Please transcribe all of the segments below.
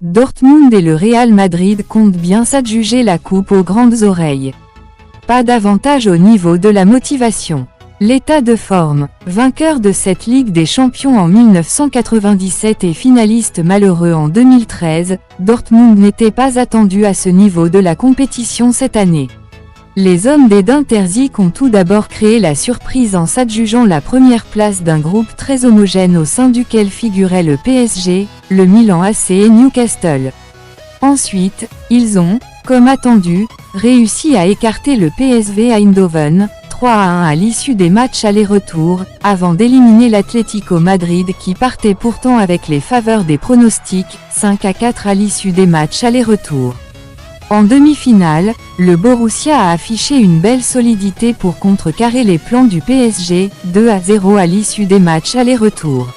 Dortmund et le Real Madrid comptent bien s'adjuger la coupe aux grandes oreilles. Pas d'avantage au niveau de la motivation. L'état de forme, vainqueur de cette Ligue des Champions en 1997 et finaliste malheureux en 2013, Dortmund n'était pas attendu à ce niveau de la compétition cette année. Les hommes d'Edin Terzic ont tout d'abord créé la surprise en s'adjugeant la première place d'un groupe très homogène au sein duquel figuraient le PSG, le Milan AC et Newcastle. Ensuite, ils ont, comme attendu, réussi à écarter le PSV Eindhoven, 3-1 à l'issue des matchs aller-retour, avant d'éliminer l'Atlético Madrid qui partait pourtant avec les faveurs des pronostics, 5-4 à l'issue des matchs aller-retour. En demi-finale, le Borussia a affiché une belle solidité pour contrecarrer les plans du PSG, 2-0 à l'issue des matchs aller-retour.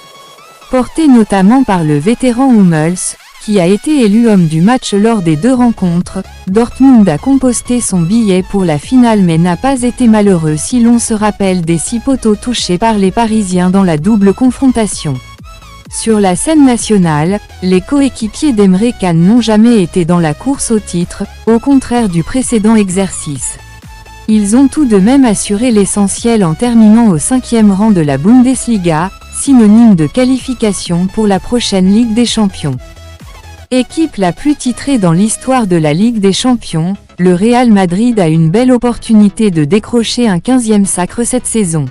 Porté notamment par le vétéran Hummels, qui a été élu homme du match lors des deux rencontres, Dortmund a composté son billet pour la finale mais n'a pas été malheureux si l'on se rappelle des 6 poteaux touchés par les Parisiens dans la double confrontation. Sur la scène nationale, les coéquipiers d'Emre Can n'ont jamais été dans la course au titre, au contraire du précédent exercice. Ils ont tout de même assuré l'essentiel en terminant au 5e rang de la Bundesliga, synonyme de qualification pour la prochaine Ligue des Champions. Équipe la plus titrée dans l'histoire de la Ligue des Champions, le Real Madrid a une belle opportunité de décrocher un 15e sacre cette saison.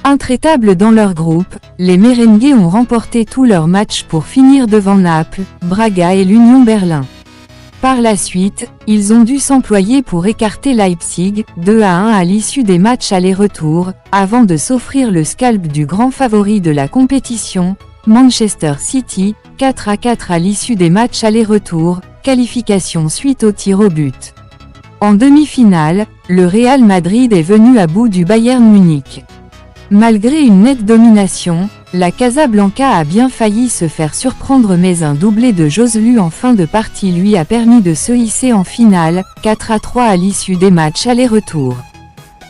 Intraitables dans leur groupe, les Merengues ont remporté tous leurs matchs pour finir devant Naples, Braga et l'Union Berlin. Par la suite, ils ont dû s'employer pour écarter Leipzig, 2-1 à l'issue des matchs aller-retour, avant de s'offrir le scalp du grand favori de la compétition, Manchester City, 4-4 à l'issue des matchs aller-retour, qualification suite au tir au but. En demi-finale, le Real Madrid est venu à bout du Bayern Munich. Malgré une nette domination, la Casablanca a bien failli se faire surprendre mais un doublé de Joselu en fin de partie lui a permis de se hisser en finale, 4-3 à l'issue des matchs aller-retour.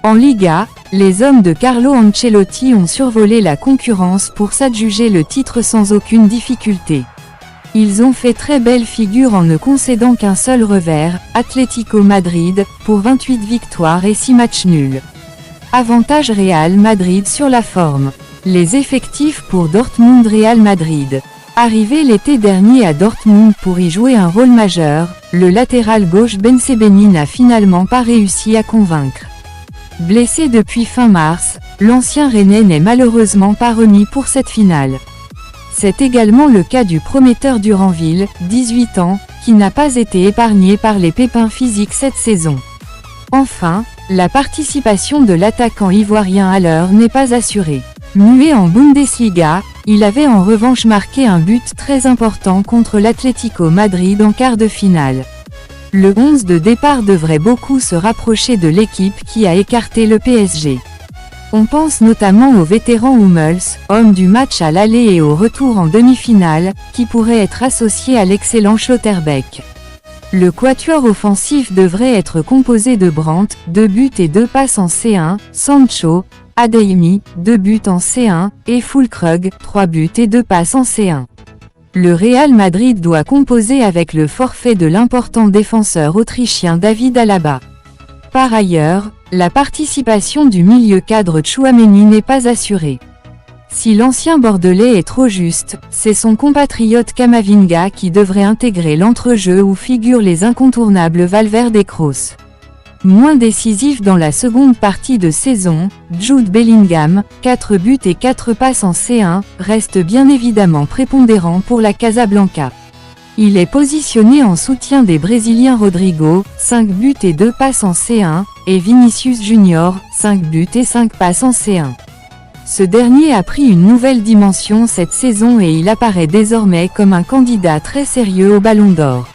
En Liga, les hommes de Carlo Ancelotti ont survolé la concurrence pour s'adjuger le titre sans aucune difficulté. Ils ont fait très belle figure en ne concédant qu'un seul revers, Atlético Madrid, pour 28 victoires et 6 matchs nuls. Avantage Real Madrid sur la forme. Les effectifs pour Dortmund Real Madrid. Arrivé l'été dernier à Dortmund pour y jouer un rôle majeur, le latéral gauche Bensebaini n'a finalement pas réussi à convaincre. Blessé depuis fin mars, l'ancien Rennais n'est malheureusement pas remis pour cette finale. C'est également le cas du prometteur Duranville, 18 ans, qui n'a pas été épargné par les pépins physiques cette saison. Enfin, la participation de l'attaquant ivoirien à l'heure n'est pas assurée. Muet en Bundesliga, il avait en revanche marqué un but très important contre l'Atlético Madrid en quart de finale. Le 11 de départ devrait beaucoup se rapprocher de l'équipe qui a écarté le PSG. On pense notamment au vétéran Hummels, homme du match à l'aller et au retour en demi-finale, qui pourrait être associé à l'excellent Schlotterbeck. Le quatuor offensif devrait être composé de Brandt, 2 buts et 2 passes en C1, Sancho, Adeyemi, 2 buts en C1, et Füllkrug, 3 buts et 2 passes en C1. Le Real Madrid doit composer avec le forfait de l'important défenseur autrichien David Alaba. Par ailleurs, la participation du milieu cadre Tchouaméni n'est pas assurée. Si l'ancien Bordelais est trop juste, c'est son compatriote Camavinga qui devrait intégrer l'entrejeu où figurent les incontournables Valverde et Kroos. Moins décisif dans la seconde partie de saison, Jude Bellingham, 4 buts et 4 passes en C1, reste bien évidemment prépondérant pour la Casablanca. Il est positionné en soutien des Brésiliens Rodrigo, 5 buts et 2 passes en C1, et Vinicius Junior, 5 buts et 5 passes en C1. Ce dernier a pris une nouvelle dimension cette saison et il apparaît désormais comme un candidat très sérieux au Ballon d'Or.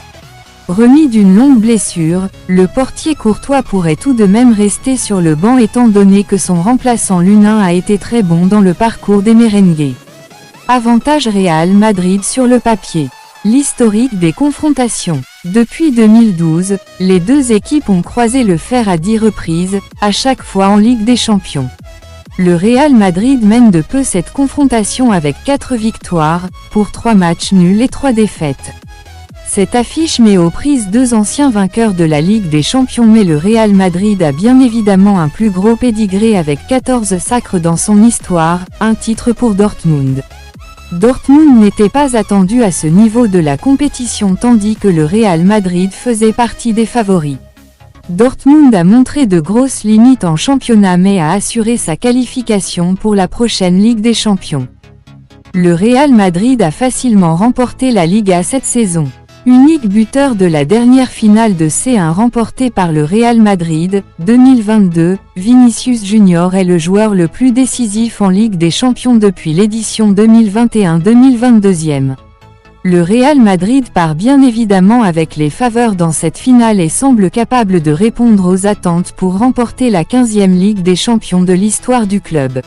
Remis d'une longue blessure, le portier courtois pourrait tout de même rester sur le banc étant donné que son remplaçant Lunin a été très bon dans le parcours des Merengues. Avantage Real Madrid sur le papier. L'historique des confrontations. Depuis 2012, les deux équipes ont croisé le fer à 10 reprises, à chaque fois en Ligue des Champions. Le Real Madrid mène de peu cette confrontation avec 4 victoires, pour 3 matchs nuls et 3 défaites. Cette affiche met aux prises deux anciens vainqueurs de la Ligue des Champions, mais le Real Madrid a bien évidemment un plus gros pédigré avec 14 sacres dans son histoire, un titre pour Dortmund. Dortmund n'était pas attendu à ce niveau de la compétition tandis que le Real Madrid faisait partie des favoris. Dortmund a montré de grosses limites en championnat mais a assuré sa qualification pour la prochaine Ligue des Champions. Le Real Madrid a facilement remporté la Liga cette saison. Unique buteur de la dernière finale de C1 remportée par le Real Madrid, 2022, Vinicius Junior est le joueur le plus décisif en Ligue des Champions depuis l'édition 2021-2022. Le Real Madrid part bien évidemment avec les faveurs dans cette finale et semble capable de répondre aux attentes pour remporter la 15e Ligue des Champions de l'histoire du club.